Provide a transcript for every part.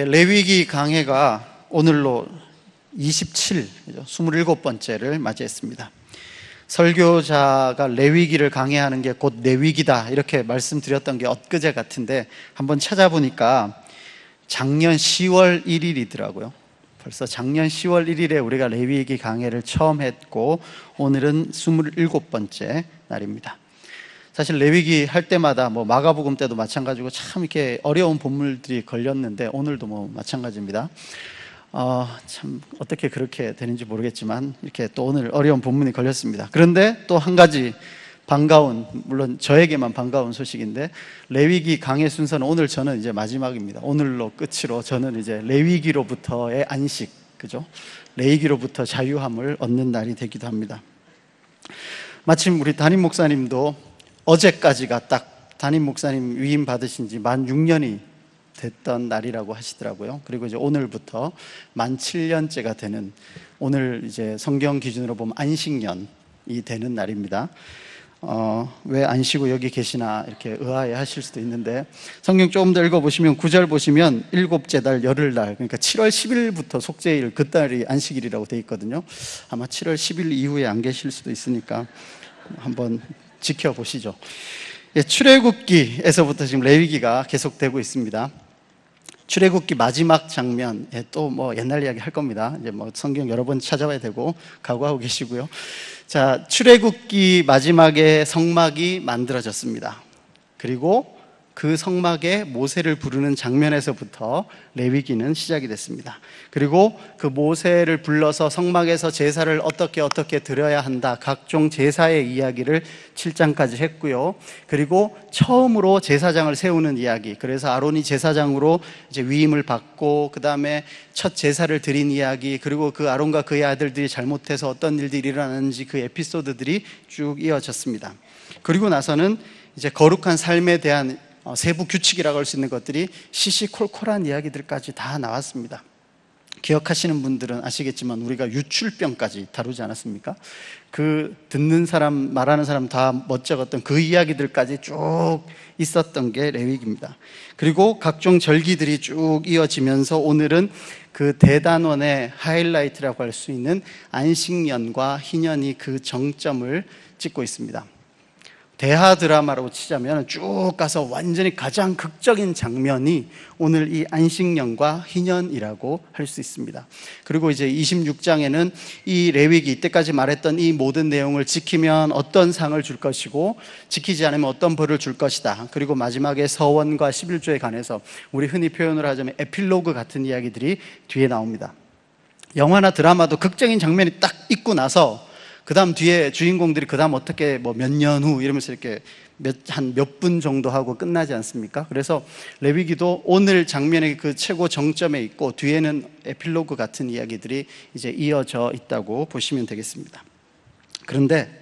레위기 강해가 오늘로 27번째를 맞이했습니다. 설교자가 레위기를 강해하는 게 곧 레위기다 이렇게 말씀드렸던 게 엊그제 같은데 한번 찾아보니까 작년 10월 1일이더라고요. 벌써 작년 10월 1일에 우리가 레위기 강해를 처음 했고 오늘은 27번째 날입니다. 사실 레위기 할 때마다 마가복음 때도 마찬가지고 참 이렇게 어려운 본문들이 걸렸는데 오늘도 마찬가지입니다. 참 어떻게 그렇게 되는지 모르겠지만 이렇게 또 오늘 어려운 본문이 걸렸습니다. 그런데 또 한 가지 반가운, 물론 저에게만 반가운 소식인데 레위기 강해 순서는 오늘 저는 이제 마지막입니다. 오늘로 끝으로 저는 이제 레위기로부터의 안식, 그죠? 레위기로부터 자유함을 얻는 날이 되기도 합니다. 마침 우리 담임 목사님도 어제까지가 딱 담임 목사님 위임 받으신 지 만 6년이 됐던 날이라고 하시더라고요. 그리고 이제 오늘부터 만 7년째가 되는, 오늘 이제 성경 기준으로 보면 안식년이 되는 날입니다. 왜 안 쉬고 여기 계시나 이렇게 의아해 하실 수도 있는데 성경 조금 더 읽어보시면 9절 보시면 일곱째 달 열흘날, 그러니까 7월 10일부터 속죄일, 그달이 안식일이라고 되어 있거든요. 아마 7월 10일 이후에 안 계실 수도 있으니까 한번 지켜보시죠. 출애굽기에서부터 지금 레위기가 계속되고 있습니다. 출애굽기 마지막 장면에 또 옛날 이야기 할 겁니다. 이제 성경 여러 번 찾아봐야 되고 각오하고 계시고요. 자, 출애굽기 마지막에 성막이 만들어졌습니다. 그리고 그 성막에 모세를 부르는 장면에서부터 레위기는 시작이 됐습니다. 그리고 그 모세를 불러서 성막에서 제사를 어떻게 드려야 한다, 각종 제사의 이야기를 7장까지 했고요. 그리고 처음으로 제사장을 세우는 이야기, 그래서 아론이 제사장으로 이제 위임을 받고 그 다음에 첫 제사를 드린 이야기, 그리고 그 아론과 그의 아들들이 잘못해서 어떤 일들이 일어나는지 그 에피소드들이 쭉 이어졌습니다. 그리고 나서는 이제 거룩한 삶에 대한 세부 규칙이라고 할 수 있는 것들이 시시콜콜한 이야기들까지 다 나왔습니다. 기억하시는 분들은 아시겠지만 우리가 유출병까지 다루지 않았습니까? 그 듣는 사람, 말하는 사람 다 멋쩍었던 그 이야기들까지 쭉 있었던 게 레위기입니다. 그리고 각종 절기들이 쭉 이어지면서 오늘은 그 대단원의 하이라이트라고 할 수 있는 안식년과 희년이 그 정점을 찍고 있습니다. 대하 드라마로 치자면 쭉 가서 완전히 가장 극적인 장면이 오늘 이 안식년과 희년이라고 할 수 있습니다. 그리고 이제 26장에는 이 레위기, 이때까지 말했던 이 모든 내용을 지키면 어떤 상을 줄 것이고 지키지 않으면 어떤 벌을 줄 것이다. 그리고 마지막에 서원과 11조에 관해서 우리 흔히 표현을 하자면 에필로그 같은 이야기들이 뒤에 나옵니다. 영화나 드라마도 극적인 장면이 딱 있고 나서 그 다음 뒤에 주인공들이 그 다음 어떻게 몇 년 후 이러면서 이렇게 한 몇 분 정도 하고 끝나지 않습니까? 그래서 레위기도 오늘 장면의 그 최고 정점에 있고 뒤에는 에필로그 같은 이야기들이 이제 이어져 있다고 보시면 되겠습니다. 그런데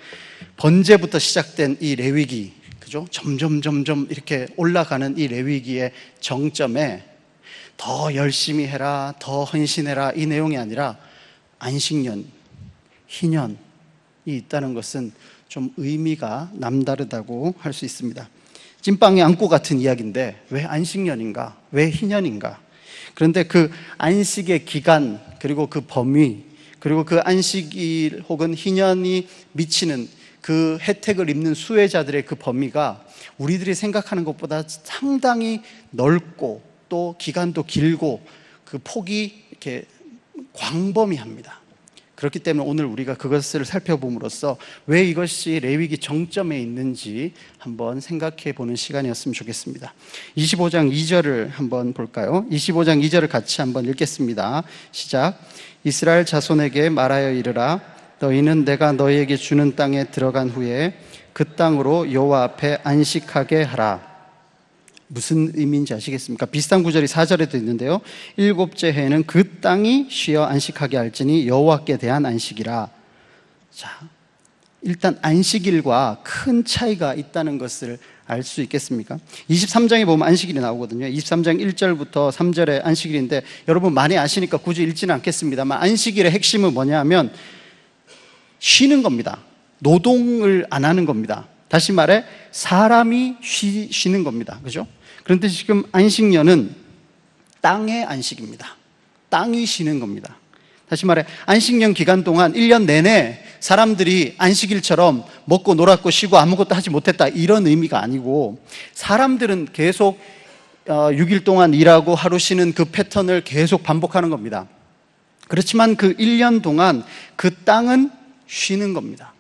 번제부터 시작된 이 레위기, 그죠? 점점 이렇게 올라가는 이 레위기의 정점에 더 열심히 해라, 더 헌신해라 이 내용이 아니라 안식년, 희년 이 있다는 것은 좀 의미가 남다르다고 할 수 있습니다. 찐빵에 안고 같은 이야기인데 왜 안식년인가? 왜 희년인가? 그런데 그 안식의 기간, 그리고 그 범위, 그리고 그 안식일 혹은 희년이 미치는 그 혜택을 입는 수혜자들의 그 범위가 우리들이 생각하는 것보다 상당히 넓고 또 기간도 길고 그 폭이 이렇게 광범위합니다. 그렇기 때문에 오늘 우리가 그것을 살펴봄으로써 왜 이것이 레위기 정점에 있는지 한번 생각해 보는 시간이었으면 좋겠습니다. 25장 2절을 한번 볼까요? 25장 2절을 같이 한번 읽겠습니다. 시작. 이스라엘 자손에게 말하여 이르라. 너희는 내가 너희에게 주는 땅에 들어간 후에 그 땅으로 여호와 앞에 안식하게 하라. 무슨 의미인지 아시겠습니까? 비슷한 구절이 4절에도 있는데요. 일곱째 해에는 그 땅이 쉬어 안식하게 할지니 여호와께 대한 안식이라. 자, 일단 안식일과 큰 차이가 있다는 것을 알 수 있겠습니까? 23장에 보면 안식일이 나오거든요. 23장 1절부터 3절에 안식일인데 여러분 많이 아시니까 굳이 읽지는 않겠습니다만 안식일의 핵심은 뭐냐면 쉬는 겁니다. 노동을 안 하는 겁니다. 다시 말해 사람이 쉬는 겁니다. 그죠? 그런데 지금 안식년은 땅의 안식입니다. 땅이 쉬는 겁니다. 다시 말해 안식년 기간 동안 1년 내내 사람들이 안식일처럼 먹고 놀았고 쉬고 아무것도 하지 못했다 이런 의미가 아니고, 사람들은 계속 6일 동안 일하고 하루 쉬는 그 패턴을 계속 반복하는 겁니다. 그렇지만 그 1년 동안 그 땅은 쉬는 겁니다.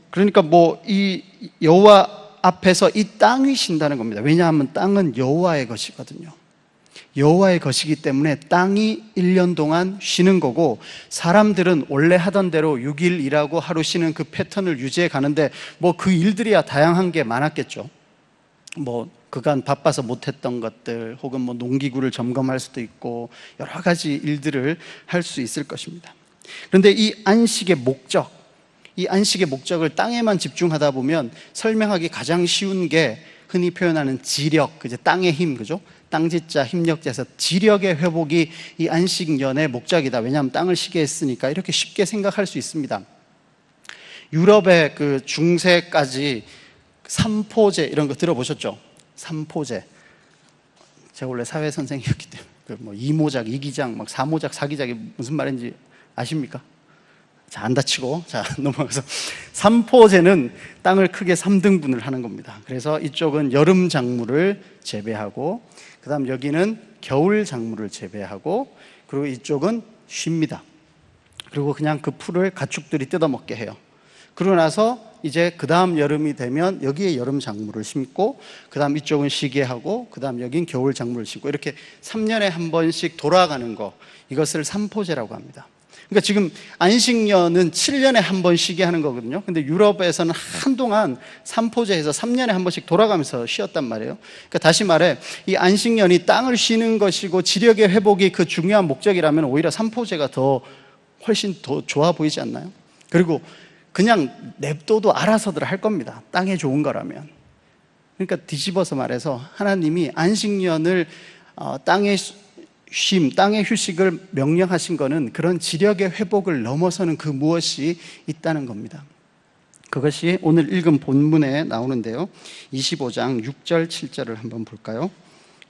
그러니까 이 여호와 앞에서 이 땅이 쉰다는 겁니다. 왜냐하면 땅은 여호와의 것이거든요. 여호와의 것이기 때문에 땅이 1년 동안 쉬는 거고, 사람들은 원래 하던 대로 6일 일하고 하루 쉬는 그 패턴을 유지해 가는데 그 일들이야 다양한 게 많았겠죠. 그간 바빠서 못했던 것들, 혹은 농기구를 점검할 수도 있고 여러 가지 일들을 할 수 있을 것입니다. 그런데 이 안식의 목적을 땅에만 집중하다 보면 설명하기 가장 쉬운 게 흔히 표현하는 지력, 땅의 힘, 그죠? 땅짓자, 힘력자에서 지력의 회복이 이 안식년의 목적이다. 왜냐하면 땅을 쉬게 했으니까, 이렇게 쉽게 생각할 수 있습니다. 유럽의 그 중세까지 삼포제 이런 거 들어보셨죠? 삼포제. 제가 원래 사회 선생이었기 때문에 이모작, 이기작, 사모작, 사기작이 무슨 말인지 아십니까? 자, 안 다치고. 자, 넘어가서. 삼포제는 땅을 크게 3등분을 하는 겁니다. 그래서 이쪽은 여름 작물을 재배하고, 그 다음 여기는 겨울 작물을 재배하고, 그리고 이쪽은 쉽니다. 그리고 그냥 그 풀을 가축들이 뜯어먹게 해요. 그러고 나서 이제 그 다음 여름이 되면 여기에 여름 작물을 심고, 그 다음 이쪽은 쉬게 하고, 그 다음 여긴 겨울 작물을 심고, 이렇게 3년에 한 번씩 돌아가는 거, 이것을 삼포제라고 합니다. 그러니까 지금 안식년은 7년에 한 번 쉬게 하는 거거든요. 근데 유럽에서는 한동안 삼포제에서 3년에 한 번씩 돌아가면서 쉬었단 말이에요. 그러니까 다시 말해 이 안식년이 땅을 쉬는 것이고 지력의 회복이 그 중요한 목적이라면 오히려 삼포제가 훨씬 더 좋아 보이지 않나요? 그리고 그냥 냅둬도 알아서들 할 겁니다. 땅에 좋은 거라면. 그러니까 뒤집어서 말해서 하나님이 안식년을 땅의 휴식을 명령하신 것은 그런 지력의 회복을 넘어서는 그 무엇이 있다는 겁니다. 그것이 오늘 읽은 본문에 나오는데요, 25장 6절 7절을 한번 볼까요?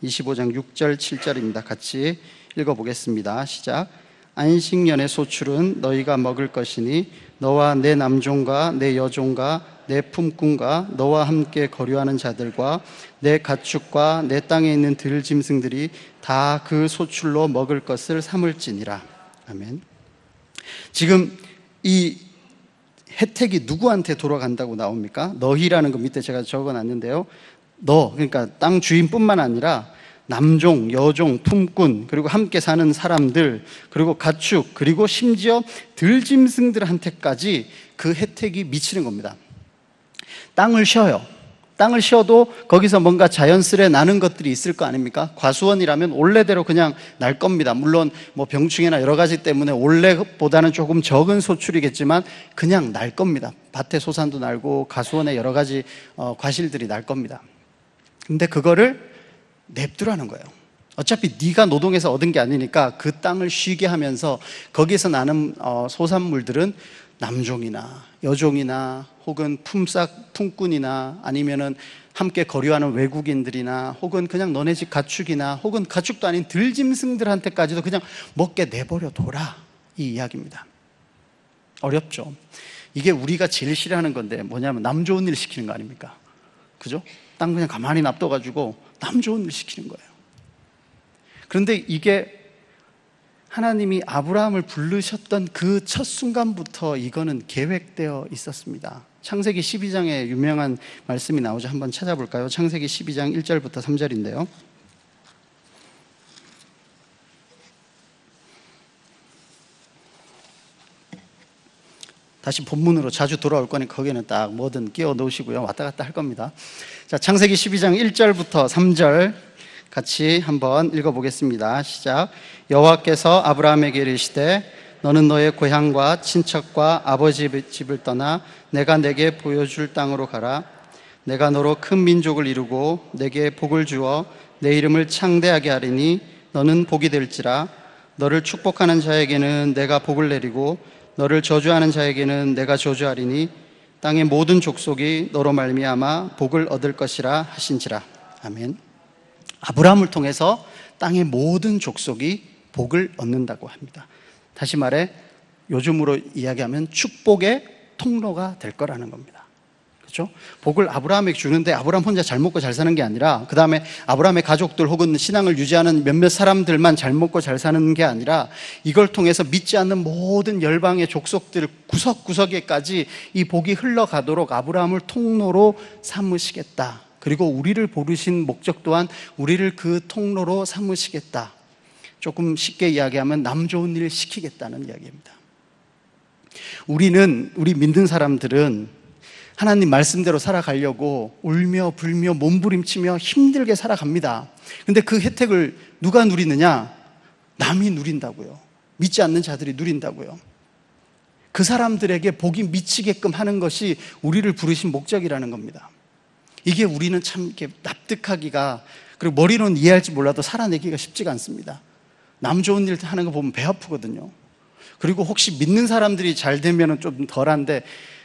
25장 6절 7절입니다. 같이 읽어보겠습니다. 시작. 안식년의 소출은 너희가 먹을 것이니 너와 내 남종과 내 여종과 내 품꾼과 너와 함께 거류하는 자들과 내 가축과 내 땅에 있는 들짐승들이 다 그 소출로 먹을 것을 삼을지니라. 아멘. 지금 이 혜택이 누구한테 돌아간다고 나옵니까? 너희라는 거 밑에 제가 적어놨는데요, 그러니까 땅 주인뿐만 아니라 남종, 여종, 품꾼, 그리고 함께 사는 사람들, 그리고 가축, 그리고 심지어 들짐승들한테까지 그 혜택이 미치는 겁니다. 땅을 쉬어요. 땅을 쉬어도 거기서 뭔가 자연스레 나는 것들이 있을 거 아닙니까? 과수원이라면 원래대로 그냥 날 겁니다. 물론 병충해나 여러 가지 때문에 원래보다는 조금 적은 소출이겠지만 그냥 날 겁니다. 밭에 소산도 날고 가수원에 여러 가지 과실들이 날 겁니다. 근데 그거를 냅두라는 거예요. 어차피 네가 노동해서 얻은 게 아니니까 그 땅을 쉬게 하면서 거기서 나는 소산물들은 남종이나 여종이나 혹은 품꾼이나 아니면은 함께 거류하는 외국인들이나 혹은 그냥 너네 집 가축이나 혹은 가축도 아닌 들짐승들한테까지도 그냥 먹게 내버려 둬라, 이 이야기입니다. 어렵죠? 이게 우리가 제일 싫어하는 건데 뭐냐면 남 좋은 일 시키는 거 아닙니까? 그죠? 땅 그냥 가만히 놔둬가지고 남 좋은 일 시키는 거예요. 그런데 이게 하나님이 아브라함을 부르셨던 그 첫 순간부터 이거는 계획되어 있었습니다. 창세기 12장에 유명한 말씀이 나오죠. 한번 찾아볼까요? 창세기 12장 1절부터 3절인데요. 다시 본문으로 자주 돌아올 거니까 거기는 딱 뭐든 끼워 넣으시고요. 왔다 갔다 할 겁니다. 자, 창세기 12장 1절부터 3절 같이 한번 읽어보겠습니다. 시작. 여호와께서 아브라함에게 이르시되 너는 너의 고향과 친척과 아버지 집을 떠나 내가 내게 보여줄 땅으로 가라. 내가 너로 큰 민족을 이루고 내게 복을 주어 내 이름을 창대하게 하리니 너는 복이 될지라. 너를 축복하는 자에게는 내가 복을 내리고 너를 저주하는 자에게는 내가 저주하리니 땅의 모든 족속이 너로 말미암아 복을 얻을 것이라 하신지라. 아멘. 아브라함을 통해서 땅의 모든 족속이 복을 얻는다고 합니다. 다시 말해 요즘으로 이야기하면 축복의 통로가 될 거라는 겁니다. 그렇죠? 복을 아브라함에게 주는데 아브라함 혼자 잘 먹고 잘 사는 게 아니라, 그 다음에 아브라함의 가족들 혹은 신앙을 유지하는 몇몇 사람들만 잘 먹고 잘 사는 게 아니라, 이걸 통해서 믿지 않는 모든 열방의 족속들 구석구석에까지 이 복이 흘러가도록 아브라함을 통로로 삼으시겠다. 그리고 우리를 부르신 목적 또한 우리를 그 통로로 삼으시겠다. 조금 쉽게 이야기하면 남 좋은 일 시키겠다는 이야기입니다. 우리 믿는 사람들은 하나님 말씀대로 살아가려고 울며 불며 몸부림치며 힘들게 살아갑니다. 근데 그 혜택을 누가 누리느냐? 남이 누린다고요. 믿지 않는 자들이 누린다고요. 그 사람들에게 복이 미치게끔 하는 것이 우리를 부르신 목적이라는 겁니다. 이게 우리는 참 이렇게 납득하기가, 그리고 머리로는 이해할지 몰라도 살아내기가 쉽지가 않습니다. 남 좋은 일 하는 거 보면 배 아프거든요. 그리고 혹시 믿는 사람들이 잘 되면 좀 덜한데,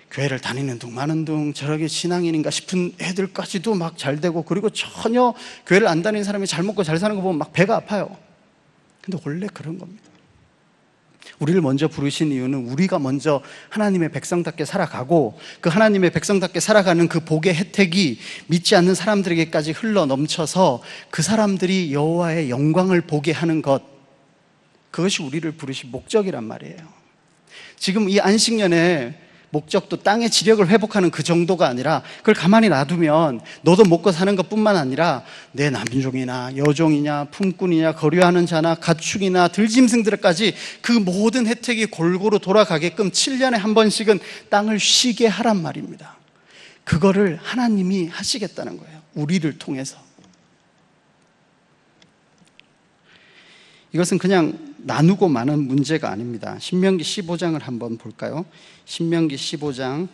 교회를 다니는 둥 마는 둥 저렇게 신앙인인가 싶은 애들까지도 막 잘 되고, 그리고 전혀 교회를 안 다니는 사람이 잘 먹고 잘 사는 거 보면 막 배가 아파요. 근데 원래 그런 겁니다. 우리를 먼저 부르신 이유는 우리가 먼저 하나님의 백성답게 살아가고, 그 하나님의 백성답게 살아가는 그 복의 혜택이 믿지 않는 사람들에게까지 흘러 넘쳐서 그 사람들이 여호와의 영광을 보게 하는 것, 그것이 우리를 부르신 목적이란 말이에요. 지금 이 안식년의 목적도 땅의 지력을 회복하는 그 정도가 아니라, 그걸 가만히 놔두면 너도 먹고 사는 것뿐만 아니라 내 남종이나 여종이냐 품꾼이냐 거류하는 자나 가축이나 들짐승들까지 그 모든 혜택이 골고루 돌아가게끔 7년에 한 번씩은 땅을 쉬게 하란 말입니다. 그거를 하나님이 하시겠다는 거예요. 우리를 통해서. 이것은 그냥 나누고 마는 문제가 아닙니다. 신명기 15장을 한번 볼까요? 신명기 15장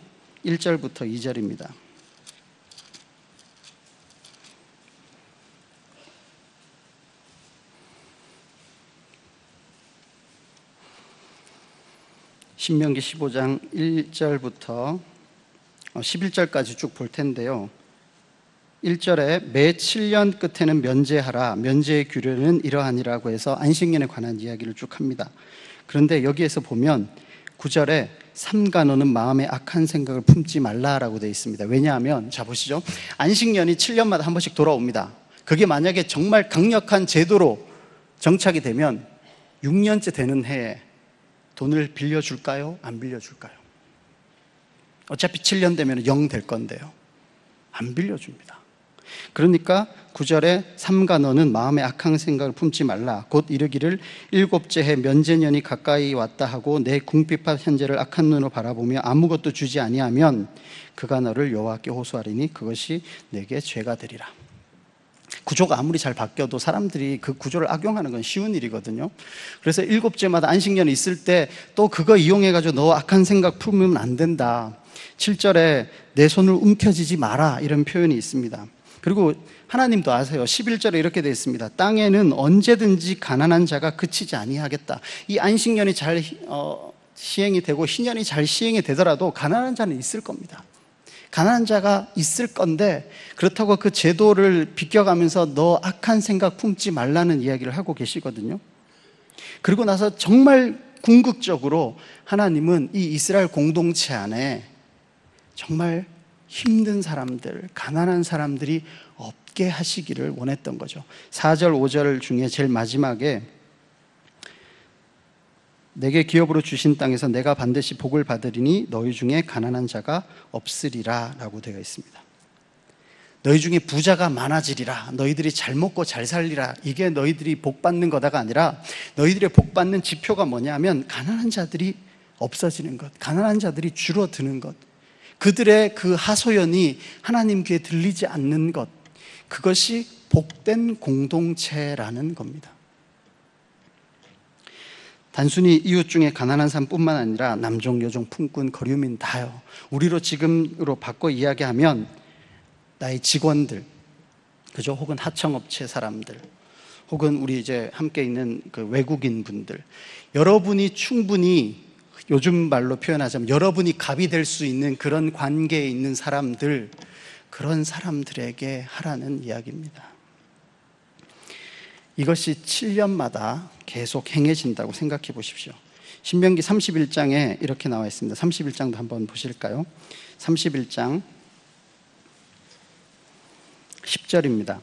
1절부터 2절입니다. 신명기 15장 1절부터 11절까지 쭉 볼 텐데요. 1절에 매 7년 끝에는 면제하라. 면제의 규례는 이러하니라고 해서 안식년에 관한 이야기를 쭉 합니다. 그런데 여기에서 보면 9절에 삼가 너는 마음에 악한 생각을 품지 말라라고 되어 있습니다. 왜냐하면 자 보시죠. 안식년이 7년마다 한 번씩 돌아옵니다. 그게 만약에 정말 강력한 제도로 정착이 되면 6년째 되는 해에 돈을 빌려줄까요? 안 빌려줄까요? 어차피 7년 되면 0 될 건데요. 안 빌려줍니다. 그러니까 9절에 삼가 너는 마음에 악한 생각을 품지 말라. 곧 이르기를 일곱째 해 면제년이 가까이 왔다 하고 내 궁핍한 현재를 악한 눈으로 바라보며 아무것도 주지 아니하면 그가 너를 여호와께 호소하리니 그것이 내게 죄가 되리라. 구조가 아무리 잘 바뀌어도 사람들이 그 구조를 악용하는 건 쉬운 일이거든요. 그래서 일곱째마다 안식년이 있을 때 또 그거 이용해가지고 너 악한 생각 품으면 안 된다. 7절에 내 손을 움켜쥐지 마라 이런 표현이 있습니다. 그리고 하나님도 아세요. 11절에 이렇게 되어 있습니다. 땅에는 언제든지 가난한 자가 그치지 아니하겠다. 이 안식년이 잘 시행이 되고 희년이 잘 시행이 되더라도 가난한 자는 있을 겁니다. 가난한 자가 있을 건데, 그렇다고 그 제도를 비껴가면서 너 악한 생각 품지 말라는 이야기를 하고 계시거든요. 그리고 나서 정말 궁극적으로 하나님은 이 이스라엘 공동체 안에 정말 힘든 사람들, 가난한 사람들이 없게 하시기를 원했던 거죠. 4절, 5절 중에 제일 마지막에 내게 기업으로 주신 땅에서 내가 반드시 복을 받으리니 너희 중에 가난한 자가 없으리라 라고 되어 있습니다. 너희 중에 부자가 많아지리라, 너희들이 잘 먹고 잘 살리라, 이게 너희들이 복 받는 거다가 아니라 너희들의 복 받는 지표가 뭐냐면 가난한 자들이 없어지는 것, 가난한 자들이 줄어드는 것, 그들의 그 하소연이 하나님 귀에 들리지 않는 것, 그것이 복된 공동체라는 겁니다. 단순히 이웃 중에 가난한 사람뿐만 아니라 남종, 여종, 품꾼, 거류민 다요. 우리로 지금으로 바꿔 이야기하면 나의 직원들, 그죠? 혹은 하청업체 사람들, 혹은 우리 이제 함께 있는 그 외국인 분들, 여러분이 충분히 요즘 말로 표현하자면 여러분이 갑이 될 수 있는 그런 관계에 있는 사람들, 그런 사람들에게 하라는 이야기입니다. 이것이 7년마다 계속 행해진다고 생각해 보십시오. 신명기 31장에 이렇게 나와 있습니다. 31장도 한번 보실까요? 31장 10절입니다.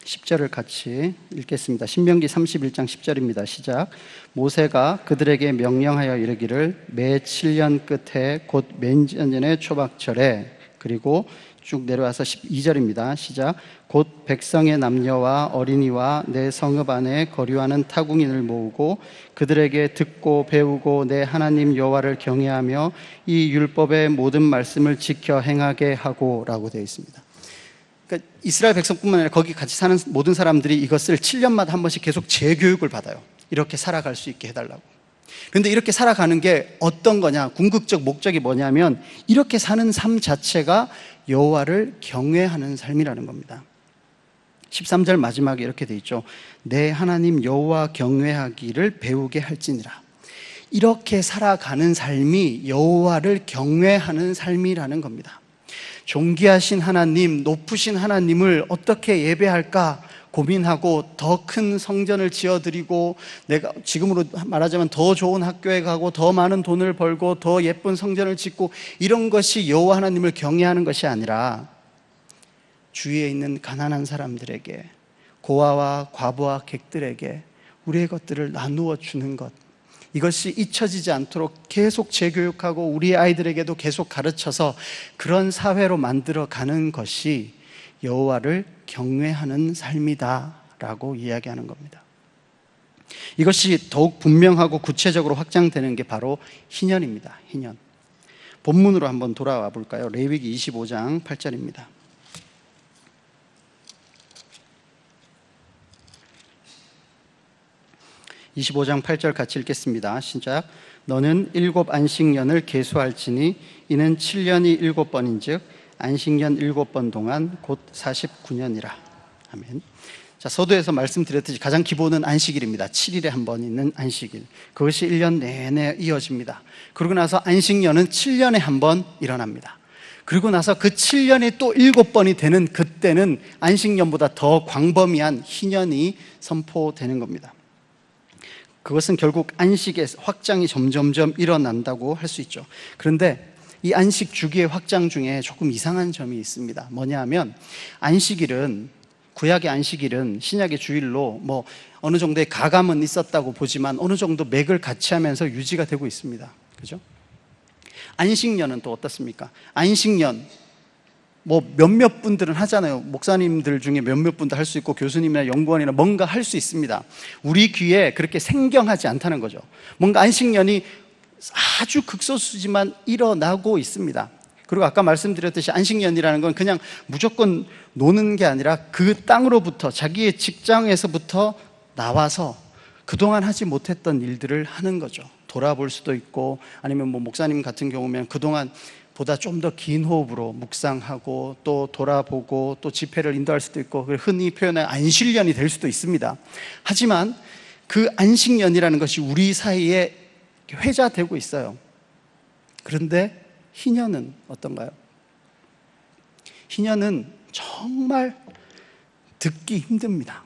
10절을 같이 읽겠습니다. 신명기 31장 10절입니다. 시작. 모세가 그들에게 명령하여 이르기를 매 7년 끝에 곧 맨년의 초막절에, 그리고 쭉 내려와서 12절입니다. 시작. 곧 백성의 남녀와 어린이와 내 성읍 안에 거류하는 타국인을 모으고 그들에게 듣고 배우고 내 하나님 여호와를 경외하며 이 율법의 모든 말씀을 지켜 행하게 하고 라고 되어 있습니다. 그러니까 이스라엘 백성뿐만 아니라 거기 같이 사는 모든 사람들이 이것을 7년마다 한 번씩 계속 재교육을 받아요. 이렇게 살아갈 수 있게 해달라고. 그런데 이렇게 살아가는 게 어떤 거냐, 궁극적 목적이 뭐냐면 이렇게 사는 삶 자체가 여호와를 경외하는 삶이라는 겁니다. 13절 마지막에 이렇게 돼 있죠. 내 하나님 여호와 경외하기를 배우게 할지니라. 이렇게 살아가는 삶이 여호와를 경외하는 삶이라는 겁니다. 존귀하신 하나님, 높으신 하나님을 어떻게 예배할까 고민하고 더 큰 성전을 지어드리고, 내가 지금으로 말하자면 더 좋은 학교에 가고 더 많은 돈을 벌고 더 예쁜 성전을 짓고, 이런 것이 여호와 하나님을 경외하는 것이 아니라 주위에 있는 가난한 사람들에게, 고아와 과부와 객들에게 우리의 것들을 나누어 주는 것, 이것이 잊혀지지 않도록 계속 재교육하고 우리 아이들에게도 계속 가르쳐서 그런 사회로 만들어가는 것이 여호와를 경외하는 삶이다라고 이야기하는 겁니다. 이것이 더욱 분명하고 구체적으로 확장되는 게 바로 희년입니다. 희년. 본문으로 한번 돌아와 볼까요? 레위기 25장 8절입니다. 25장 8절 같이 읽겠습니다. 시작. 너는 7 안식년을 계수할지니 이는 7년이 7번인즉 안식년 7번 동안 곧 49년이라. 아멘. 자, 서두에서 말씀드렸듯이 가장 기본은 안식일입니다. 7일에 한 번 있는 안식일. 그것이 1년 내내 이어집니다. 그러고 나서 안식년은 7년에 한 번 일어납니다. 그리고 나서 그 7년이 또 7번이 되는 그때는 안식년보다 더 광범위한 희년이 선포되는 겁니다. 그것은 결국 안식의 확장이 점점점 일어난다고 할 수 있죠. 그런데 이 안식 주기의 확장 중에 조금 이상한 점이 있습니다. 뭐냐 하면 안식일은, 구약의 안식일은 신약의 주일로 뭐 어느 정도의 가감은 있었다고 보지만 어느 정도 맥을 같이 하면서 유지가 되고 있습니다. 그죠? 안식년은 또 어떻습니까? 안식년 뭐 몇몇 분들은 하잖아요. 목사님들 중에 몇몇 분도 할 수 있고 교수님이나 연구원이나 뭔가 할 수 있습니다. 우리 귀에 그렇게 생경하지 않다는 거죠. 뭔가 안식년이 아주 극소수지만 일어나고 있습니다. 그리고 아까 말씀드렸듯이 안식년이라는 건 그냥 무조건 노는 게 아니라 그 땅으로부터, 자기의 직장에서부터 나와서 그동안 하지 못했던 일들을 하는 거죠. 돌아볼 수도 있고, 아니면 뭐 목사님 같은 경우면 그동안 보다 좀 더 긴 호흡으로 묵상하고 또 돌아보고 또 집회를 인도할 수도 있고, 흔히 표현한 안식년이 될 수도 있습니다. 하지만 그 안식년이라는 것이 우리 사이에 회자되고 있어요. 그런데 희년은 어떤가요? 희년은 정말 듣기 힘듭니다.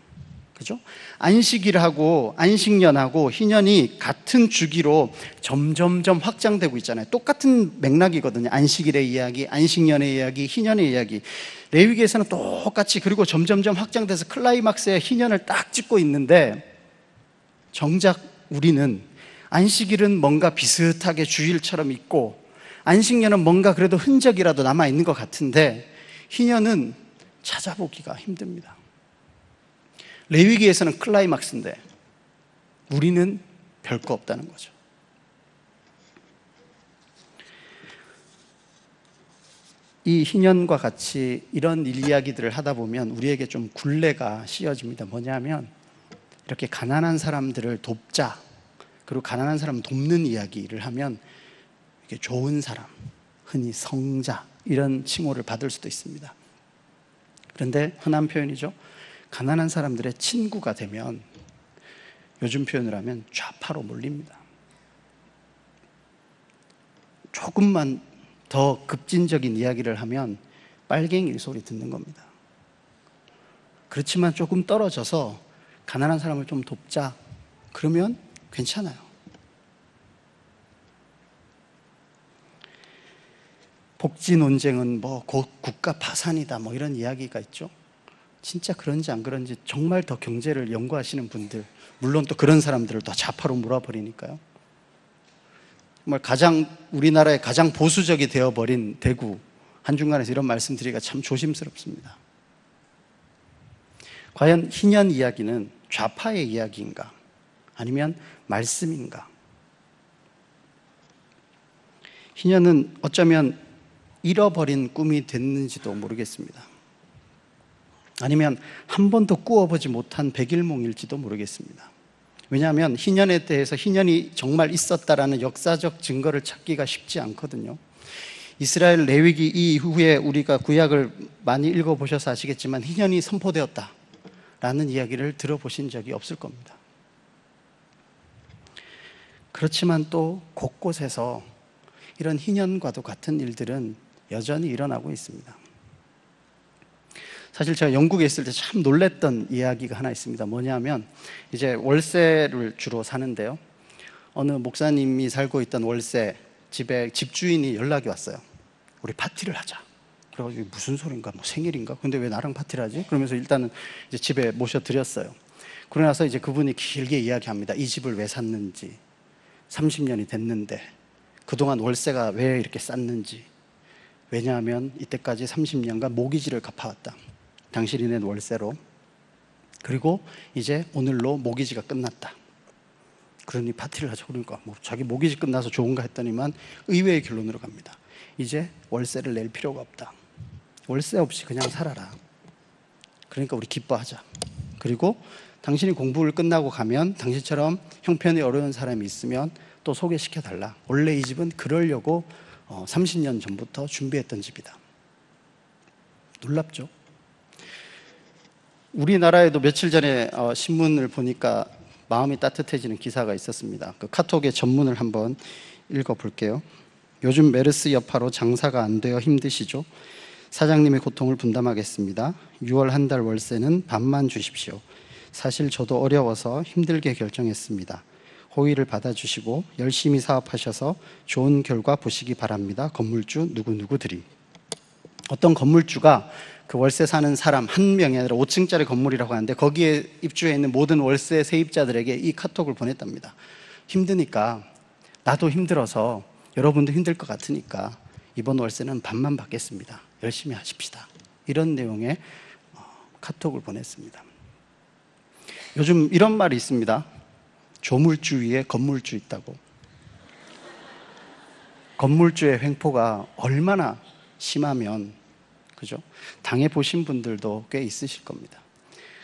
그죠? 안식일하고 안식년하고 희년이 같은 주기로 점점점 확장되고 있잖아요. 똑같은 맥락이거든요. 안식일의 이야기, 안식년의 이야기, 희년의 이야기. 레위기에서는 똑같이, 그리고 점점점 확장돼서 클라이막스에 희년을 딱 찍고 있는데, 정작 우리는 안식일은 뭔가 비슷하게 주일처럼 있고 안식년은 뭔가 그래도 흔적이라도 남아있는 것 같은데 희년은 찾아보기가 힘듭니다. 레위기에서는 클라이막스인데 우리는 별거 없다는 거죠. 이 희년과 같이 이런 이야기들을 하다 보면 우리에게 좀 굴레가 씌어집니다. 뭐냐면 이렇게 가난한 사람들을 돕자, 그리고 가난한 사람 돕는 이야기를 하면 이게 좋은 사람, 흔히 성자, 이런 칭호를 받을 수도 있습니다. 그런데 흔한 표현이죠. 가난한 사람들의 친구가 되면, 요즘 표현을 하면 좌파로 몰립니다. 조금만 더 급진적인 이야기를 하면 빨갱이 소리 듣는 겁니다. 그렇지만 조금 떨어져서 가난한 사람을 좀 돕자, 그러면 괜찮아요. 복지 논쟁은 뭐 국가 파산이다, 뭐 이런 이야기가 있죠. 진짜 그런지 안 그런지 정말 더 경제를 연구하시는 분들, 물론 또 그런 사람들을 더 좌파로 몰아버리니까요. 정말 우리나라의 가장 보수적이 되어버린 대구, 한중간에서 이런 말씀드리기가 참 조심스럽습니다. 과연 희년 이야기는 좌파의 이야기인가? 아니면 말씀인가? 희년은 어쩌면 잃어버린 꿈이 됐는지도 모르겠습니다. 아니면 한 번도 꾸어보지 못한 백일몽일지도 모르겠습니다. 왜냐하면 희년에 대해서 희년이 정말 있었다라는 역사적 증거를 찾기가 쉽지 않거든요. 이스라엘 레위기 이후에 우리가 구약을 많이 읽어보셔서 아시겠지만 희년이 선포되었다라는 이야기를 들어보신 적이 없을 겁니다. 그렇지만 또 곳곳에서 이런 희년과도 같은 일들은 여전히 일어나고 있습니다. 사실 제가 영국에 있을 때 참 놀랬던 이야기가 하나 있습니다. 뭐냐면 이제 월세를 주로 사는데요, 어느 목사님이 살고 있던 월세 집에 집주인이 연락이 왔어요. 우리 파티를 하자. 그래가지고 무슨 소린가, 뭐 생일인가? 근데 왜 나랑 파티를 하지? 그러면서 일단은 이제 집에 모셔드렸어요. 그러고 나서 이제 그분이 길게 이야기합니다. 이 집을 왜 샀는지, 30년이 됐는데 그동안 월세가 왜 이렇게 쌌는지. 왜냐하면 이때까지 30년간 모기지를 갚아왔다, 당신이 낸 월세로. 그리고 이제 오늘로 모기지가 끝났다. 그러니 파티를 하자. 그러니까 뭐 자기 모기지 끝나서 좋은가 했더니만 의외의 결론으로 갑니다. 이제 월세를 낼 필요가 없다. 월세 없이 그냥 살아라. 그러니까 우리 기뻐하자. 그리고 당신이 공부를 끝나고 가면 당신처럼 형편이 어려운 사람이 있으면 또 소개시켜달라. 원래 이 집은 그러려고 30년 전부터 준비했던 집이다. 놀랍죠? 우리나라에도 며칠 전에 신문을 보니까 마음이 따뜻해지는 기사가 있었습니다. 그 카톡의 전문을 한번 읽어볼게요. 요즘 메르스 여파로 장사가 안 되어 힘드시죠? 사장님의 고통을 분담하겠습니다. 6월 한 달 월세는 반만 주십시오. 사실 저도 어려워서 힘들게 결정했습니다. 호의를 받아주시고 열심히 사업하셔서 좋은 결과 보시기 바랍니다. 건물주 누구누구 드림. 어떤 건물주가 그 월세 사는 사람 한 명이 아니라 5층짜리 건물이라고 하는데 거기에 입주해 있는 모든 월세 세입자들에게 이 카톡을 보냈답니다. 힘드니까, 나도 힘들어서 여러분도 힘들 것 같으니까 이번 월세는 반만 받겠습니다. 열심히 하십시다. 이런 내용의 카톡을 보냈습니다. 요즘 이런 말이 있습니다. 조물주 위에 건물주 있다고. 건물주의 횡포가 얼마나 심하면, 그죠? 당해보신 분들도 꽤 있으실 겁니다.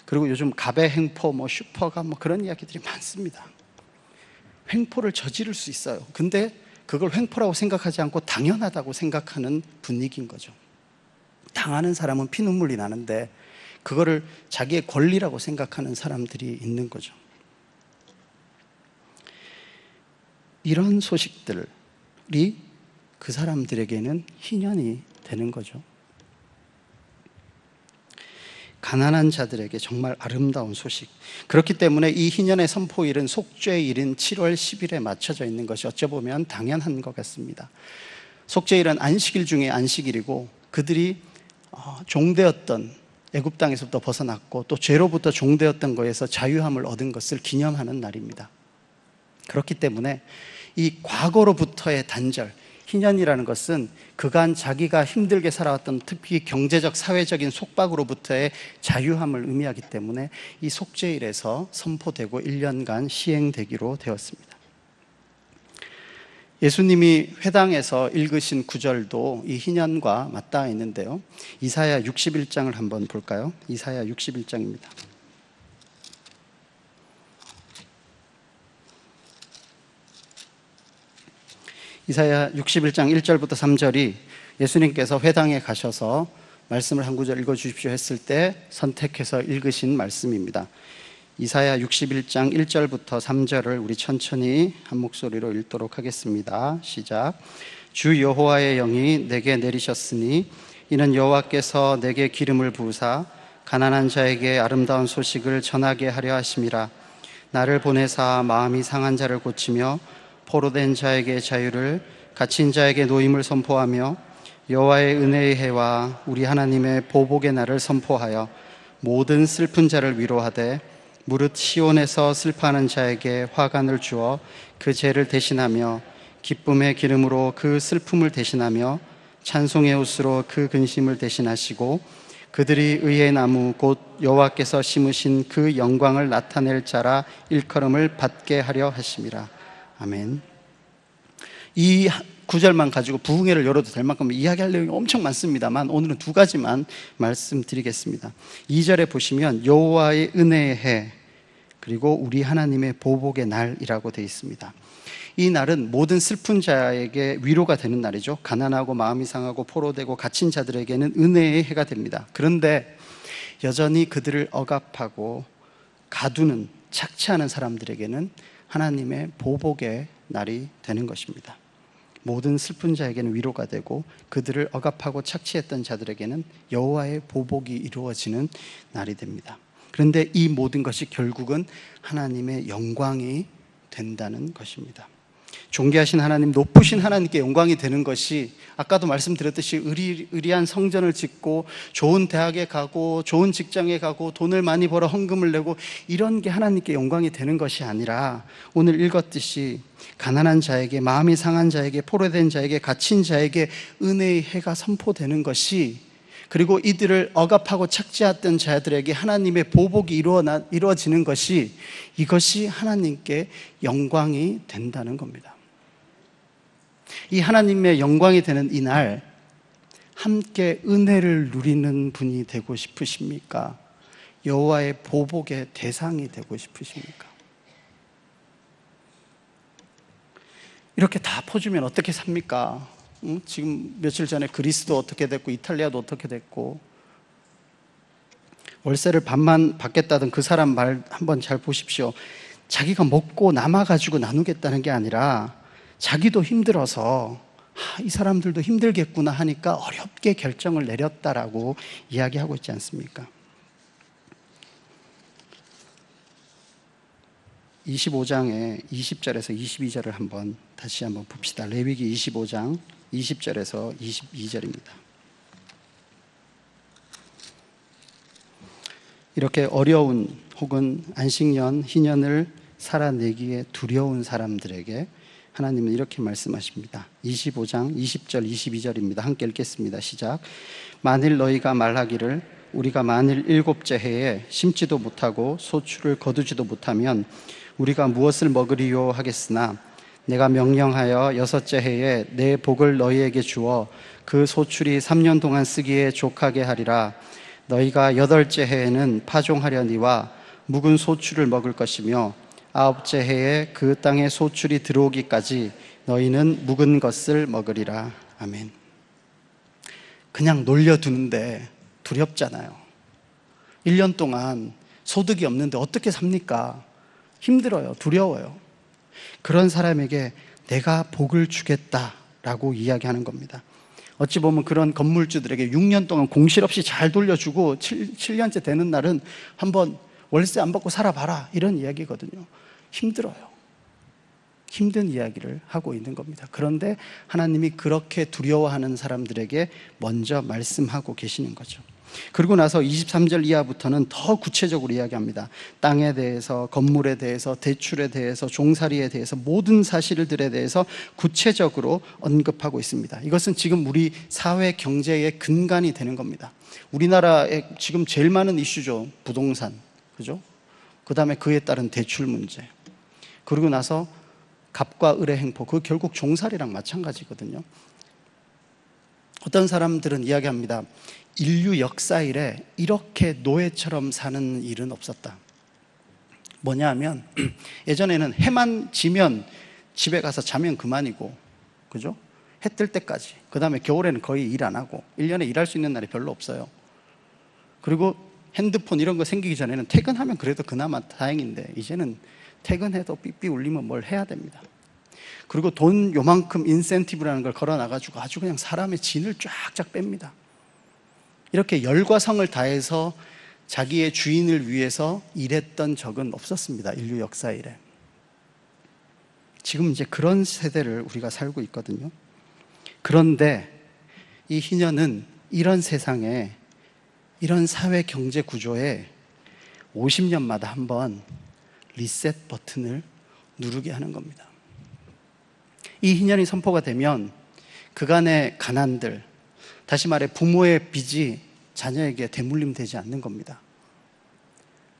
그리고 요즘 갑의 횡포, 뭐 슈퍼가, 뭐 그런 이야기들이 많습니다. 횡포를 저지를 수 있어요. 근데 그걸 횡포라고 생각하지 않고 당연하다고 생각하는 분위기인 거죠. 당하는 사람은 피눈물이 나는데 그거를 자기의 권리라고 생각하는 사람들이 있는 거죠. 이런 소식들이 그 사람들에게는 희년이 되는 거죠. 가난한 자들에게 정말 아름다운 소식. 그렇기 때문에 이 희년의 선포일은 속죄일인 7월 10일에 맞춰져 있는 것이 어찌 보면 당연한 것 같습니다. 속죄일은 안식일 중에 안식일이고, 그들이 종되었던 애굽 땅에서부터 벗어났고 또 죄로부터 종되었던 것에서 자유함을 얻은 것을 기념하는 날입니다. 그렇기 때문에 이 과거로부터의 단절, 희년이라는 것은 그간 자기가 힘들게 살아왔던 특히 경제적, 사회적인 속박으로부터의 자유함을 의미하기 때문에 이 속죄일에서 선포되고 1년간 시행되기로 되었습니다. 예수님이 회당에서 읽으신 구절도 이 희년과 맞닿아 있는데요. 이사야 61장을 한번 볼까요? 이사야 61장입니다. 이사야 61장 1절부터 3절이 예수님께서 회당에 가셔서 말씀을 한 구절 읽어주십시오 했을 때 선택해서 읽으신 말씀입니다. 이사야 61장 1절부터 3절을 우리 천천히 한 목소리로 읽도록 하겠습니다. 시작. 주 여호와의 영이 내게 내리셨으니 이는 여호와께서 내게 기름을 부으사 가난한 자에게 아름다운 소식을 전하게 하려 하심이라. 나를 보내사 마음이 상한 자를 고치며 포로된 자에게 자유를, 갇힌 자에게 노임을 선포하며 여호와의 은혜의 해와 우리 하나님의 보복의 날을 선포하여 모든 슬픈 자를 위로하되 무릇 시온에서 슬퍼하는 자에게 화관을 주어 그 죄를 대신하며 기쁨의 기름으로 그 슬픔을 대신하며 찬송의 옷으로 그 근심을 대신하시고 그들이 의의 나무 곧 여호와께서 심으신 그 영광을 나타낼 자라 일컬음을 받게 하려 하심이라. 아멘. 이 구절만 가지고 부흥회를 열어도 될 만큼 이야기할 내용이 엄청 많습니다만 오늘은 두 가지만 말씀드리겠습니다. 2절에 보시면 여호와의 은혜의 해 그리고 우리 하나님의 보복의 날이라고 되어 있습니다. 이 날은 모든 슬픈 자에게 위로가 되는 날이죠. 가난하고 마음이 상하고 포로되고 갇힌 자들에게는 은혜의 해가 됩니다. 그런데 여전히 그들을 억압하고 가두는 착취하는 사람들에게는 하나님의 보복의 날이 되는 것입니다. 모든 슬픈 자에게는 위로가 되고 그들을 억압하고 착취했던 자들에게는 여호와의 보복이 이루어지는 날이 됩니다. 그런데 이 모든 것이 결국은 하나님의 영광이 된다는 것입니다. 존귀하신 하나님, 높으신 하나님께 영광이 되는 것이 아까도 말씀드렸듯이 의리한 성전을 짓고 좋은 대학에 가고 좋은 직장에 가고 돈을 많이 벌어 헌금을 내고 이런 게 하나님께 영광이 되는 것이 아니라 오늘 읽었듯이 가난한 자에게, 마음이 상한 자에게, 포로된 자에게, 갇힌 자에게 은혜의 해가 선포되는 것이, 그리고 이들을 억압하고 착취했던 자들에게 하나님의 보복이 이루어지는 것이, 이것이 하나님께 영광이 된다는 겁니다. 이 하나님의 영광이 되는 이 날 함께 은혜를 누리는 분이 되고 싶으십니까? 여호와의 보복의 대상이 되고 싶으십니까? 이렇게 다 퍼주면 어떻게 삽니까? 지금 며칠 전에 그리스도 어떻게 됐고 이탈리아도 어떻게 됐고, 월세를 반만 받겠다던 그 사람 말 한번 잘 보십시오. 자기가 먹고 남아가지고 나누겠다는 게 아니라 자기도 힘들어서 이 사람들도 힘들겠구나 하니까 어렵게 결정을 내렸다라고 이야기하고 있지 않습니까? 25장의 20절에서 22절을 다시 한번 봅시다. 레위기 25장 20절에서 22절입니다. 이렇게 어려운 혹은 안식년, 희년을 살아내기에 두려운 사람들에게 하나님은 이렇게 말씀하십니다. 25장 20절 22절입니다. 함께 읽겠습니다. 시작. 만일 너희가 말하기를 우리가 만일 7째 해에 심지도 못하고 소출을 거두지도 못하면 우리가 무엇을 먹으리요 하겠으나 내가 명령하여 6째 해에 내 복을 너희에게 주어 그 소출이 3년 동안 쓰기에 족하게 하리라. 너희가 8째 해에는 파종하려니와 묵은 소출을 먹을 것이며 9째 해에 그 땅에 소출이 들어오기까지 너희는 묵은 것을 먹으리라. 아멘. 그냥 놀려두는데 두렵잖아요. 1년 동안 소득이 없는데 어떻게 삽니까? 힘들어요. 두려워요. 그런 사람에게 내가 복을 주겠다라고 이야기하는 겁니다. 어찌 보면 그런 건물주들에게 6년 동안 공실 없이 잘 돌려주고 7년째 되는 날은 한번 월세 안 받고 살아봐라, 이런 이야기거든요. 힘들어요. 힘든 이야기를 하고 있는 겁니다. 그런데 하나님이 그렇게 두려워하는 사람들에게 먼저 말씀하고 계시는 거죠. 그리고 나서 23절 이하부터는 더 구체적으로 이야기합니다. 땅에 대해서, 건물에 대해서, 대출에 대해서, 종살이에 대해서, 모든 사실들에 대해서 구체적으로 언급하고 있습니다. 이것은 지금 우리 사회 경제의 근간이 되는 겁니다. 우리나라에 지금 제일 많은 이슈죠. 부동산, 그죠? 그 다음에 그에 따른 대출 문제. 그리고 나서 갑과 을의 행포, 그 결국 종살이랑 마찬가지거든요. 어떤 사람들은 이야기합니다. 인류 역사 이래 이렇게 노예처럼 사는 일은 없었다. 뭐냐 하면 예전에는 해만 지면 집에 가서 자면 그만이고, 그죠? 해 뜰 때까지. 그 다음에 겨울에는 거의 일 안 하고 1년에 일할 수 있는 날이 별로 없어요. 그리고 핸드폰 이런 거 생기기 전에는 퇴근하면 그래도 그나마 다행인데 이제는 퇴근해도 삐삐 울리면 뭘 해야 됩니다. 그리고 돈 요만큼 인센티브라는 걸 걸어놔가지고 아주 그냥 사람의 진을 쫙쫙 뺍니다. 이렇게 열과 성을 다해서 자기의 주인을 위해서 일했던 적은 없었습니다. 인류 역사 이래. 지금 이제 그런 세대를 우리가 살고 있거든요. 그런데 이 희년은 이런 세상에, 이런 사회 경제 구조에 50년마다 한번 리셋 버튼을 누르게 하는 겁니다. 이 희년이 선포가 되면 그간의 가난들, 다시 말해 부모의 빚이 자녀에게 대물림되지 않는 겁니다.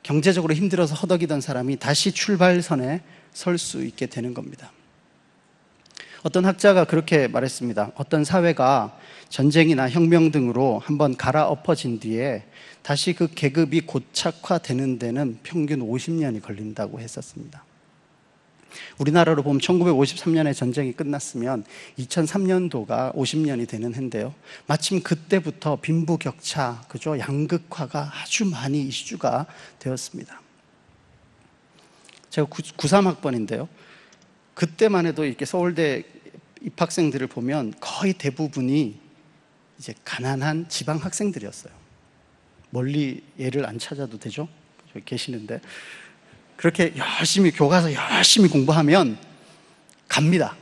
경제적으로 힘들어서 허덕이던 사람이 다시 출발선에 설 수 있게 되는 겁니다. 어떤 학자가 그렇게 말했습니다. 어떤 사회가 전쟁이나 혁명 등으로 한번 갈아엎어진 뒤에 다시 그 계급이 고착화되는 데는 평균 50년이 걸린다고 했었습니다. 우리나라로 보면 1953년에 전쟁이 끝났으면 2003년도가 50년이 되는 해인데요. 마침 그때부터 빈부격차, 그죠? 양극화가 아주 많이 이슈가 되었습니다. 제가 93학번인데요. 그때만 해도 이렇게 서울대 입학생들을 보면 거의 대부분이 이제 가난한 지방 학생들이었어요. 멀리 얘를 안 찾아도 되죠? 저기 계시는데. 그렇게 열심히 교과서 열심히 공부하면 갑니다.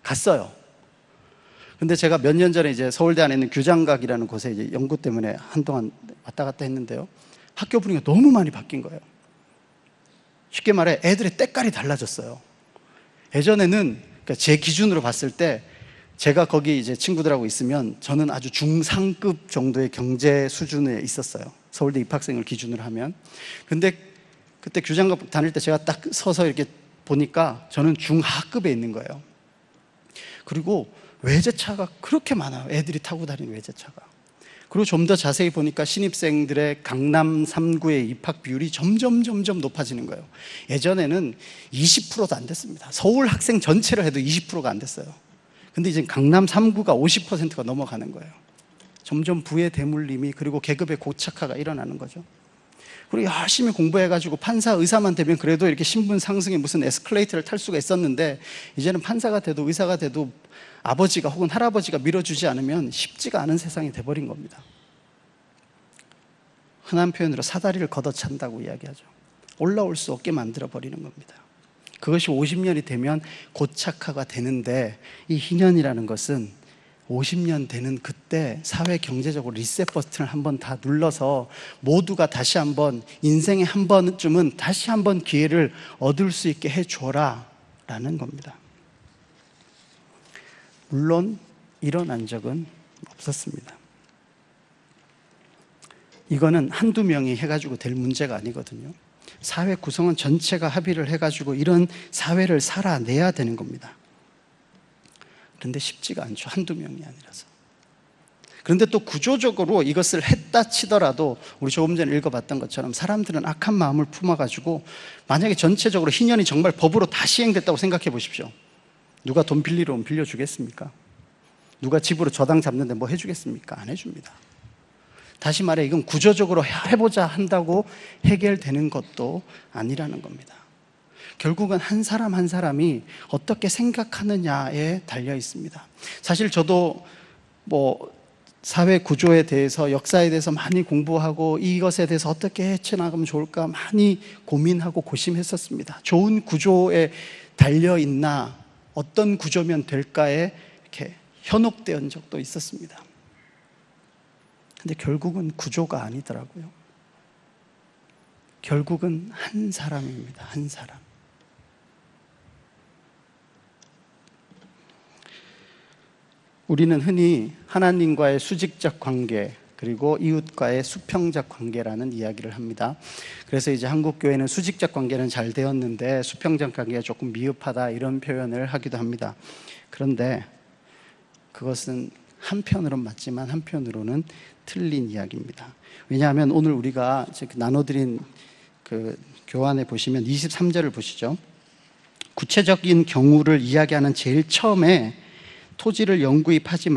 갔어요. 근데 제가 몇 년 전에 이제 서울대 안에 있는 규장각이라는 곳에 이제 연구 때문에 한동안 왔다 갔다 했는데요. 학교 분위기가 너무 많이 바뀐 거예요. 쉽게 말해 애들의 때깔이 달라졌어요. 예전에는 그러니까 제 기준으로 봤을 때 제가 거기 이제 친구들하고 있으면 저는 아주 중상급 정도의 경제 수준에 있었어요. 서울대 입학생을 기준으로 하면. 근데 그때 규장각 다닐 때 제가 딱 서서 이렇게 보니까 저는 중하급에 있는 거예요. 그리고 외제차가 그렇게 많아요. 애들이 타고 다니는 외제차가. 그리고 좀 더 자세히 보니까 신입생들의 강남 3구의 입학 비율이 점점 높아지는 거예요. 예전에는 20%도 안 됐습니다. 서울 학생 전체를 해도 20%가 안 됐어요. 근데 이제 강남 3구가 50%가 넘어가는 거예요. 점점 부의 대물림이, 그리고 계급의 고착화가 일어나는 거죠. 그리고 열심히 공부해가지고 판사, 의사만 되면 그래도 이렇게 신분 상승에 무슨 에스컬레이터를 탈 수가 있었는데, 이제는 판사가 돼도 의사가 돼도 아버지가 혹은 할아버지가 밀어주지 않으면 쉽지가 않은 세상이 돼버린 겁니다. 흔한 표현으로 사다리를 걷어찬다고 이야기하죠. 올라올 수 없게 만들어버리는 겁니다. 그것이 50년이 되면 고착화가 되는데, 이 희년이라는 것은 50년 되는 그때 사회 경제적으로 리셋 버튼을 한번 다 눌러서 모두가 다시 한번 인생에 한 번쯤은 다시 한번 기회를 얻을 수 있게 해줘라 라는 겁니다. 물론 일어난 적은 없었습니다. 이거는 한두 명이 해가지고 될 문제가 아니거든요. 사회 구성원 전체가 합의를 해가지고 이런 사회를 살아내야 되는 겁니다. 그런데 쉽지가 않죠. 한두 명이 아니라서. 그런데 또 구조적으로 이것을 했다 치더라도 우리 조금 전에 읽어봤던 것처럼 사람들은 악한 마음을 품어가지고, 만약에 전체적으로 희년이 정말 법으로 다 시행됐다고 생각해 보십시오. 누가 돈 빌리러 오면 빌려주겠습니까? 누가 집으로 저당 잡는데 뭐 해주겠습니까? 안 해줍니다. 다시 말해 이건 구조적으로 해보자 한다고 해결되는 것도 아니라는 겁니다. 결국은 한 사람 한 사람이 어떻게 생각하느냐에 달려 있습니다. 사실 저도 뭐 사회 구조에 대해서, 역사에 대해서 많이 공부하고 이것에 대해서 어떻게 헤쳐나가면 좋을까 많이 고민하고 고심했었습니다. 좋은 구조에 달려 있나, 어떤 구조면 될까에 이렇게 현혹된 적도 있었습니다. 근데 결국은 구조가 아니더라고요. 결국은 한 사람입니다. 한 사람. 우리는 흔히 하나님과의 수직적 관계, 그리고 이웃과의 수평적 관계라는 이야기를 합니다. 그래서 이제 한국 교회는 수직적 관계는 잘 되었는데 수평적 관계가 조금 미흡하다, 이런 표현을 하기도 합니다. 그런데 그것은 한편으로는 맞지만 한편으로는 틀린 이야기입니다. 왜냐하면 오늘 우리가 나눠드린 그 교환에 보시면 23절을 보시죠. 구체적인 경우를 이야기하는 제일 처음에 토지를 영구히 팔지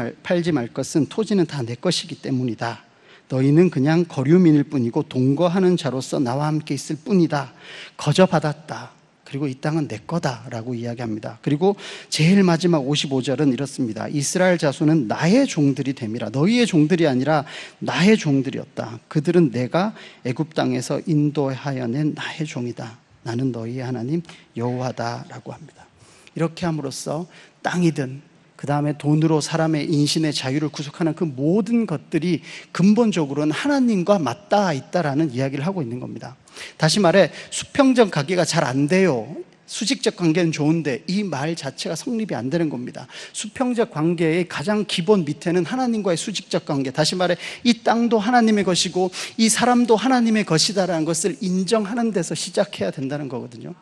말 것은 토지는 다 내 것이기 때문이다. 너희는 그냥 거류민일 뿐이고 동거하는 자로서 나와 함께 있을 뿐이다. 거저 받았다. 그리고 이 땅은 내 거다라고 이야기합니다. 그리고 제일 마지막 55절은 이렇습니다. 이스라엘 자손은 나의 종들이 됨이라. 너희의 종들이 아니라 나의 종들이었다. 그들은 내가 애굽 땅에서 인도하여 낸 나의 종이다. 나는 너희의 하나님 여호와다라고 합니다. 이렇게 함으로써 땅이든 그 다음에 돈으로 사람의 인신의 자유를 구속하는 그 모든 것들이 근본적으로는 하나님과 맞닿아 있다라는 이야기를 하고 있는 겁니다. 다시 말해 수평적 관계가 잘 안 돼요. 수직적 관계는 좋은데 이 말 자체가 성립이 안 되는 겁니다. 수평적 관계의 가장 기본 밑에는 하나님과의 수직적 관계, 다시 말해 이 땅도 하나님의 것이고 이 사람도 하나님의 것이다라는 것을 인정하는 데서 시작해야 된다는 거거든요.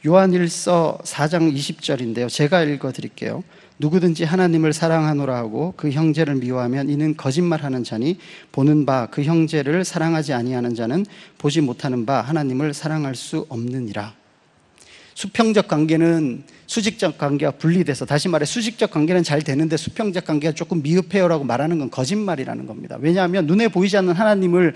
요한일서 4장 20절인데요. 제가 읽어드릴게요. 누구든지 하나님을 사랑하노라 하고 그 형제를 미워하면 이는 거짓말하는 자니 보는 바 그 형제를 사랑하지 아니하는 자는 보지 못하는 바 하나님을 사랑할 수 없느니라. 수평적 관계는 수직적 관계와 분리돼서, 다시 말해 수직적 관계는 잘 되는데 수평적 관계가 조금 미흡해요라고 말하는 건 거짓말이라는 겁니다. 왜냐하면 눈에 보이지 않는 하나님을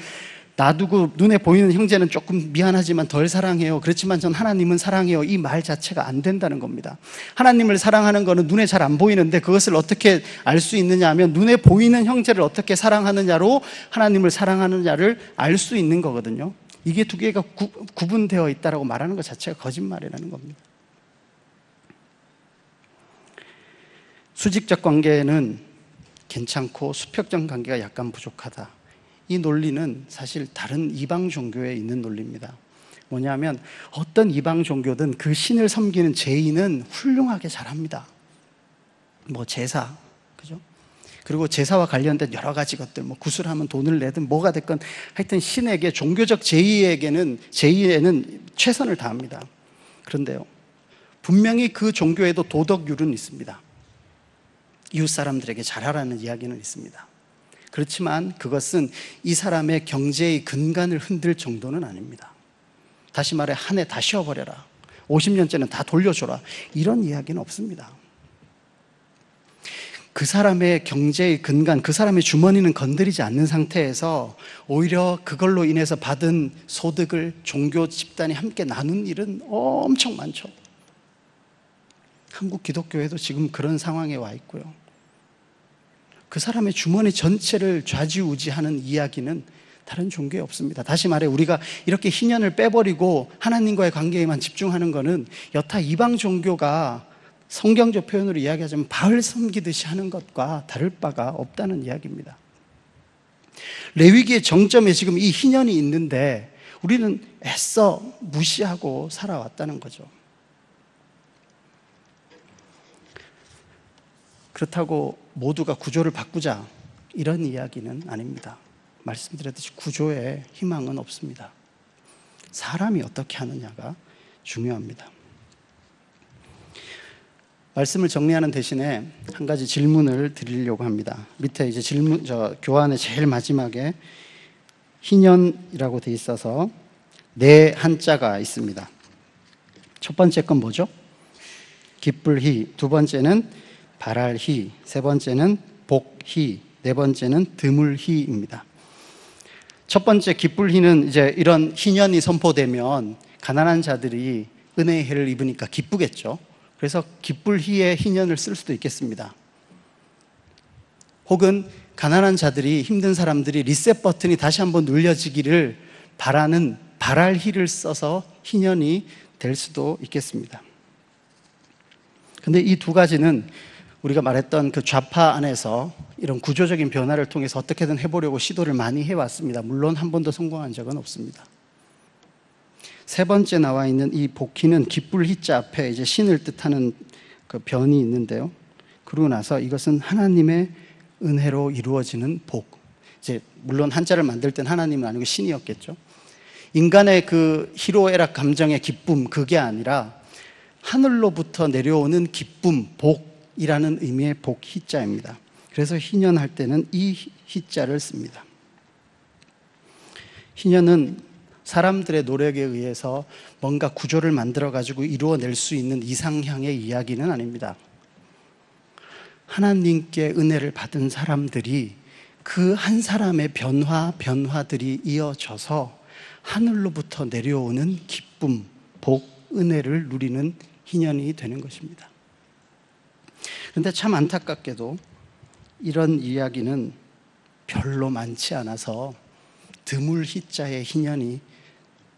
놔두고 눈에 보이는 형제는 조금 미안하지만 덜 사랑해요, 그렇지만 전 하나님은 사랑해요, 이 말 자체가 안 된다는 겁니다. 하나님을 사랑하는 거는 눈에 잘 안 보이는데 그것을 어떻게 알 수 있느냐 하면 눈에 보이는 형제를 어떻게 사랑하느냐로 하나님을 사랑하느냐를 알 수 있는 거거든요. 이게 두 개가 구분되어 있다라고 말하는 것 자체가 거짓말이라는 겁니다. 수직적 관계는 괜찮고 수평적 관계가 약간 부족하다. 이 논리는 사실 다른 이방 종교에 있는 논리입니다. 뭐냐면 어떤 이방 종교든 그 신을 섬기는 제인은 훌륭하게 잘합니다. 뭐 제사, 그죠? 그리고 제사와 관련된 여러 가지 것들, 뭐 구슬하면 돈을 내든 뭐가 됐건 하여튼 신에게, 종교적 제의에는 최선을 다합니다. 그런데요, 분명히 그 종교에도 도덕률은 있습니다. 이웃 사람들에게 잘하라는 이야기는 있습니다. 그렇지만 그것은 이 사람의 경제의 근간을 흔들 정도는 아닙니다. 다시 말해 한 해 다 쉬어버려라, 50년째는 다 돌려줘라, 이런 이야기는 없습니다. 그 사람의 경제의 근간, 그 사람의 주머니는 건드리지 않는 상태에서 오히려 그걸로 인해서 받은 소득을 종교 집단이 함께 나눈 일은 엄청 많죠. 한국 기독교회도 지금 그런 상황에 와 있고요. 그 사람의 주머니 전체를 좌지우지하는 이야기는 다른 종교에 없습니다. 다시 말해 우리가 이렇게 희년을 빼버리고 하나님과의 관계에만 집중하는 것은 여타 이방 종교가 성경적 표현으로 이야기하자면 바알 섬기듯이 하는 것과 다를 바가 없다는 이야기입니다. 레위기의 정점에 지금 이 희년이 있는데 우리는 애써 무시하고 살아왔다는 거죠. 그렇다고 모두가 구조를 바꾸자, 이런 이야기는 아닙니다. 말씀드렸듯이 구조에 희망은 없습니다. 사람이 어떻게 하느냐가 중요합니다. 말씀을 정리하는 대신에 한 가지 질문을 드리려고 합니다. 밑에 이제 교환의 제일 마지막에 희년이라고 돼 있어서 네 한자가 있습니다. 첫 번째 건 뭐죠? 기쁠희, 두 번째는 발할희, 세 번째는 복희, 네 번째는 드물희입니다. 첫 번째 기쁠희는 이제 이런 희년이 선포되면 가난한 자들이 은혜의 해를 입으니까 기쁘겠죠. 그래서 기쁠희의 희년을 쓸 수도 있겠습니다. 혹은 가난한 자들이, 힘든 사람들이 리셋 버튼이 다시 한번 눌려지기를 바라는 발할희를 써서 희년이 될 수도 있겠습니다. 근데 이 두 가지는 우리가 말했던 그 좌파 안에서 이런 구조적인 변화를 통해서 어떻게든 해보려고 시도를 많이 해왔습니다. 물론 한 번도 성공한 적은 없습니다. 세 번째 나와 있는 이 복희는 기쁠희자 앞에 이제 신을 뜻하는 그 변이 있는데요. 그러고 나서 이것은 하나님의 은혜로 이루어지는 복. 이제 물론 한자를 만들 땐 하나님은 아니고 신이었겠죠. 인간의 그 희로애락 감정의 기쁨, 그게 아니라 하늘로부터 내려오는 기쁨, 복이라는 의미의 복희자입니다. 그래서 희년할 때는 이 희자를 씁니다. 희년은 사람들의 노력에 의해서 뭔가 구조를 만들어가지고 이루어낼 수 있는 이상향의 이야기는 아닙니다. 하나님께 은혜를 받은 사람들이 그 한 사람의 변화들이 이어져서 하늘로부터 내려오는 기쁨, 복, 은혜를 누리는 희년이 되는 것입니다. 그런데 참 안타깝게도 이런 이야기는 별로 많지 않아서 드물 희자의 희년이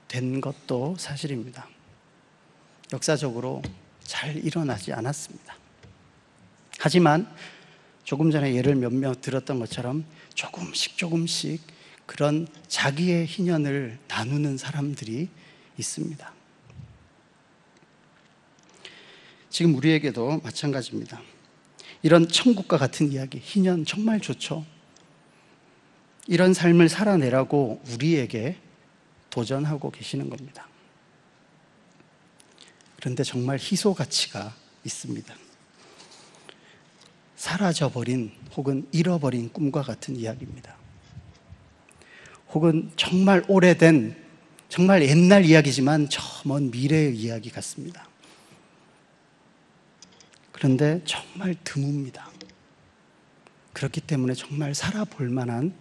된 것도 사실입니다. 역사적으로 잘 일어나지 않았습니다. 하지만 조금 전에 예를 몇몇 들었던 것처럼 조금씩 그런 자기의 희년을 나누는 사람들이 있습니다. 지금 우리에게도 마찬가지입니다. 이런 천국과 같은 이야기, 희년 정말 좋죠. 이런 삶을 살아내라고 우리에게 도전하고 계시는 겁니다. 그런데 정말 희소 가치가 있습니다. 사라져버린 혹은 잃어버린 꿈과 같은 이야기입니다. 혹은 정말 오래된, 정말 옛날 이야기지만 저 먼 미래의 이야기 같습니다. 그런데 정말 드뭅니다. 그렇기 때문에 정말 살아볼 만한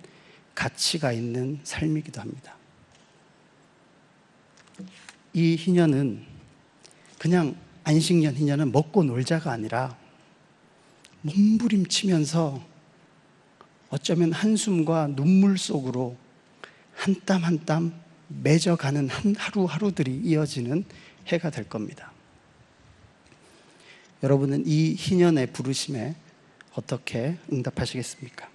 가치가 있는 삶이기도 합니다. 이 희년은 그냥 안식년 희년은 먹고 놀자가 아니라 몸부림치면서 어쩌면 한숨과 눈물 속으로 한 땀 한 땀 맺어가는 하루하루들이 이어지는 해가 될 겁니다. 여러분은 이 희년의 부르심에 어떻게 응답하시겠습니까?